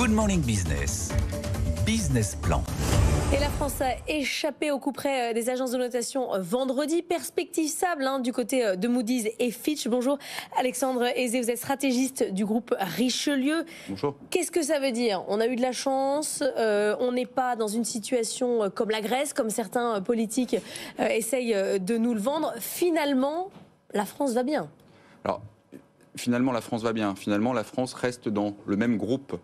Good Morning Business. Business Plan. Et la France a échappé au couperet des agences de notation vendredi. Perspective stable du côté de Moody's et Fitch. Bonjour Alexandre Aizé, vous êtes stratégiste du groupe Richelieu. Bonjour. Qu'est-ce que ça veut dire? On a eu de la chance, on n'est pas dans une situation comme la Grèce, comme certains politiques essayent de nous le vendre. Finalement, la France va bien. Alors, finalement, la France va bien. Finalement, la France reste dans le même groupe.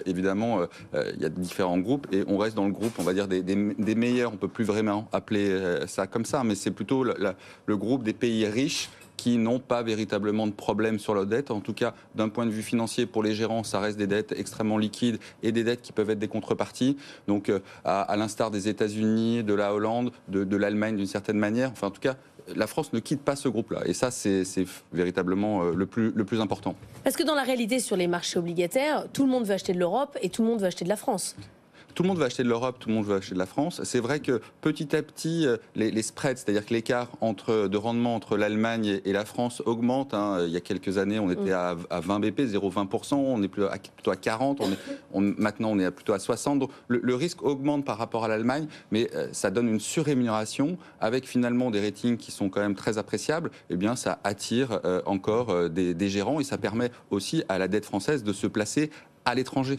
Évidemment, il y a différents groupes et on reste dans le groupe, on va dire, des meilleurs. On ne peut plus vraiment appeler ça comme ça, mais c'est plutôt le groupe des pays riches qui n'ont pas véritablement de problème sur leur dette. En tout cas, d'un point de vue financier, pour les gérants, ça reste des dettes extrêmement liquides et des dettes qui peuvent être des contreparties. Donc, à l'instar des États-Unis, de la Hollande, de l'Allemagne d'une certaine manière, enfin, en tout cas, la France ne quitte pas ce groupe-là. Et ça, c'est véritablement le plus important. Parce que dans la réalité, sur les marchés obligataires, tout le monde veut acheter de l'Europe et tout le monde veut acheter de la France. Tout le monde veut acheter de l'Europe, tout le monde veut acheter de la France. C'est vrai que petit à petit, les spreads, c'est-à-dire que l'écart de rendement entre l'Allemagne et la France augmente. Il y a quelques années, on était à 20 BP, 0,20%, on est plutôt à 40, maintenant on est plutôt à 60. Donc le risque augmente par rapport à l'Allemagne, mais ça donne une surrémunération avec finalement des ratings qui sont quand même très appréciables. Eh bien, ça attire encore des gérants et ça permet aussi à la dette française de se placer à l'étranger.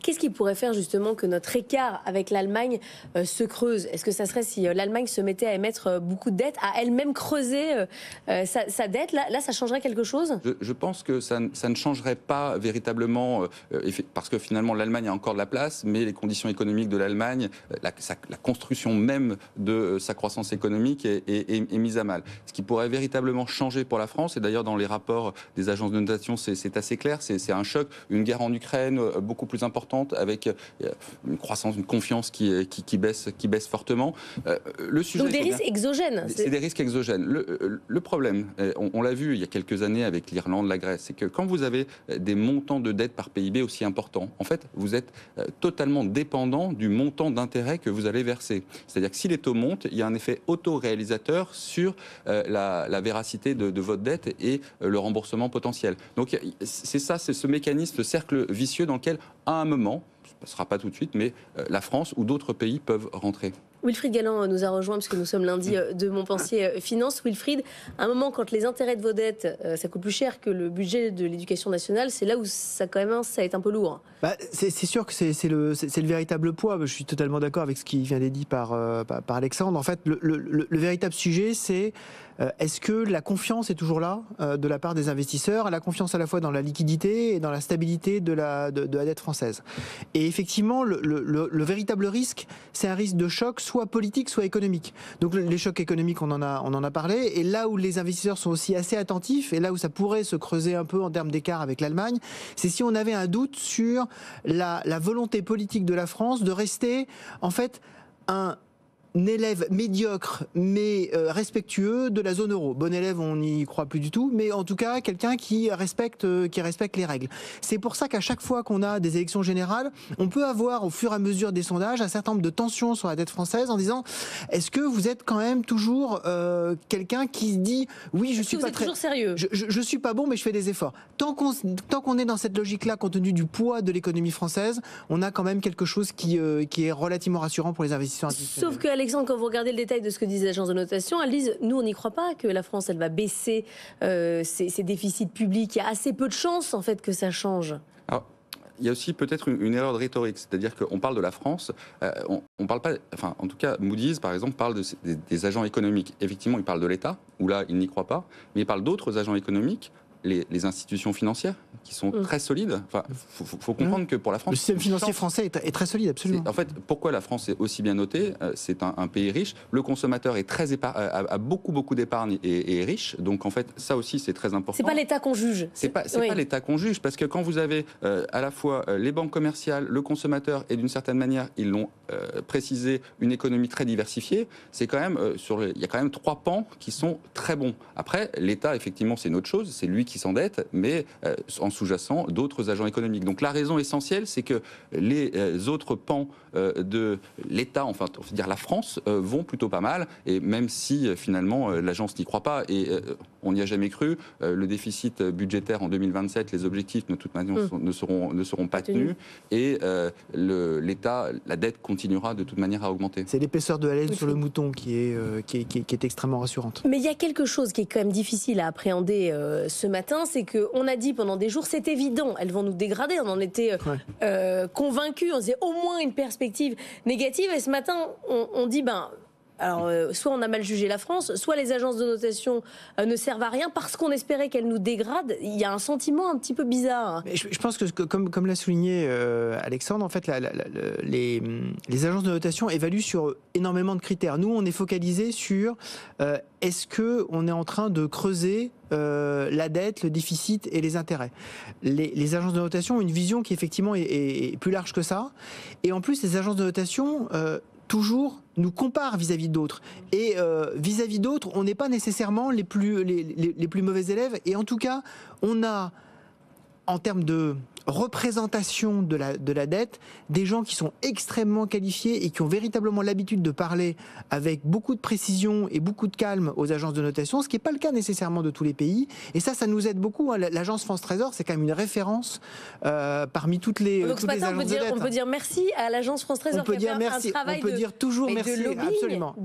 Qu'est-ce qui pourrait faire justement que notre écart avec l'Allemagne se creuse? Est-ce que ça serait si l'Allemagne se mettait à émettre beaucoup de dettes, à elle-même creuser sa dette? Là, ça changerait quelque chose? Je pense que ça ne changerait pas véritablement, parce que finalement l'Allemagne a encore de la place, mais les conditions économiques de l'Allemagne, la construction même de sa croissance économique est mise à mal. Ce qui pourrait véritablement changer pour la France, et d'ailleurs dans les rapports des agences de notation, c'est assez clair, c'est un choc, une guerre en Ukraine beaucoup plus importante, avec une croissance, une confiance qui baisse fortement. Le sujet, donc des risques exogènes. C'est des risques exogènes. Le problème, on l'a vu il y a quelques années avec l'Irlande, la Grèce, c'est que quand vous avez des montants de dette par PIB aussi importants, en fait, vous êtes totalement dépendant du montant d'intérêt que vous allez verser. C'est-à-dire que si les taux montent, il y a un effet auto-réalisateur sur la véracité de votre dette et le remboursement potentiel. Donc c'est ça, c'est ce mécanisme, ce cercle vicieux dans lequel, à un moment, ce ne sera pas tout de suite, mais la France ou d'autres pays peuvent rentrer. Wilfried Galland nous a rejoint parce que nous sommes lundi de Montpensier Finance. Wilfried, à un moment, quand les intérêts de vos dettes, ça coûte plus cher que le budget de l'éducation nationale, c'est là où ça commence à être un peu lourd. C'est sûr que c'est le véritable poids. Je suis totalement d'accord avec ce qui vient d'être dit par Alexandre. En fait, le véritable sujet, c'est est-ce que la confiance est toujours là de la part des investisseurs, la confiance à la fois dans la liquidité et dans la stabilité de la dette française. Et effectivement, le véritable risque, c'est un risque de choc, soit politique, soit économique. Donc les chocs économiques, on en a parlé. Et là où les investisseurs sont aussi assez attentifs, et là où ça pourrait se creuser un peu en termes d'écart avec l'Allemagne, c'est si on avait un doute sur la volonté politique de la France de rester, en fait, un élève médiocre mais respectueux de la zone euro. Bon élève, on n'y croit plus du tout, mais en tout cas quelqu'un qui respecte les règles. C'est pour ça qu'à chaque fois qu'on a des élections générales, on peut avoir au fur et à mesure des sondages un certain nombre de tensions sur la dette française en disant est-ce que vous êtes quand même toujours quelqu'un qui dit oui, je suis pas très toujours sérieux. Je suis pas bon mais je fais des efforts. Tant qu'on est dans cette logique-là, compte tenu du poids de l'économie française, on a quand même quelque chose qui est relativement rassurant pour les investisseurs institutionnels. Sauf que Alexandre, quand vous regardez le détail de ce que disent les agences de notation, elles disent nous on n'y croit pas que la France elle va baisser ses déficits publics. Il y a assez peu de chances en fait que ça change. Alors, il y a aussi peut-être une erreur de rhétorique, c'est-à-dire qu'on parle de la France, on parle pas, enfin en tout cas Moody's par exemple parle des agents économiques. Effectivement, il parle de l'État où là il n'y croit pas, mais il parle d'autres agents économiques. Les institutions financières qui sont très solides. Enfin, faut comprendre que pour la France... Le système financier français est très solide, absolument. En fait, pourquoi la France est aussi bien notée? C'est un pays riche. Le consommateur est a beaucoup d'épargne et est riche. Donc, en fait, ça aussi, c'est très important. C'est pas l'État qu'on juge. C'est pas l'État qu'on juge, parce que quand vous avez à la fois les banques commerciales, le consommateur, et d'une certaine manière, ils l'ont précisé, une économie très diversifiée, c'est quand même il y a quand même 3 pans qui sont très bons. Après, l'État, effectivement, c'est une autre chose. C'est lui qui qui s'endettent, mais en sous-jacent d'autres agents économiques. Donc la raison essentielle, c'est que les autres pans de l'État, enfin, on va dire la France, vont plutôt pas mal. Et même si finalement l'agence n'y croit pas, et on n'y a jamais cru, le déficit budgétaire en 2027, les objectifs de toute manière ne seront pas tenus, et l'État, la dette continuera de toute manière à augmenter. C'est l'épaisseur de la laine sur le mouton qui est extrêmement rassurante. Mais il y a quelque chose qui est quand même difficile à appréhender ce matin, c'est qu'on a dit pendant des jours, c'est évident, elles vont nous dégrader, on en était convaincus, on disait au moins une perspective négative, et ce matin on dit alors, soit on a mal jugé la France, soit les agences de notation ne servent à rien parce qu'on espérait qu'elles nous dégradent. Il y a un sentiment un petit peu bizarre. Mais je pense que, comme l'a souligné Alexandre, en fait, les agences de notation évaluent sur énormément de critères. Nous, on est focalisé sur est-ce qu'on est en train de creuser la dette, le déficit et les intérêts. Les agences de notation ont une vision qui effectivement est plus large que ça. Et en plus, les agences de notation toujours nous comparent vis-à-vis d'autres. Et vis-à-vis d'autres, on n'est pas nécessairement les plus mauvais élèves. Et en tout cas, on a, en termes de représentation de la dette, des gens qui sont extrêmement qualifiés et qui ont véritablement l'habitude de parler avec beaucoup de précision et beaucoup de calme aux agences de notation, ce qui n'est pas le cas nécessairement de tous les pays. Et ça nous aide beaucoup. L'agence France Trésor, c'est quand même une référence parmi toutes les agences de dette. On peut dire merci à l'agence France Trésor. On peut dire merci. On peut dire toujours merci. Absolument.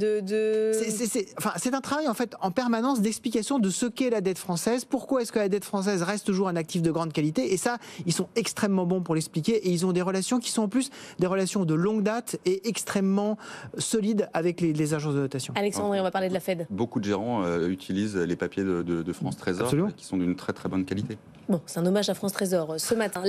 C'est un travail en fait en permanence d'explication de ce qu'est la dette française. Pourquoi est-ce que la dette française reste toujours un actif de grande qualité? Et ça, ils sont extrêmement bons pour l'expliquer, et ils ont des relations qui sont en plus des relations de longue date et extrêmement solides avec les agences de notation. Alexandre, on va parler de la Fed. Beaucoup de gérants utilisent les papiers de France Trésor qui sont d'une très très bonne qualité. Bon, c'est un hommage à France Trésor ce matin.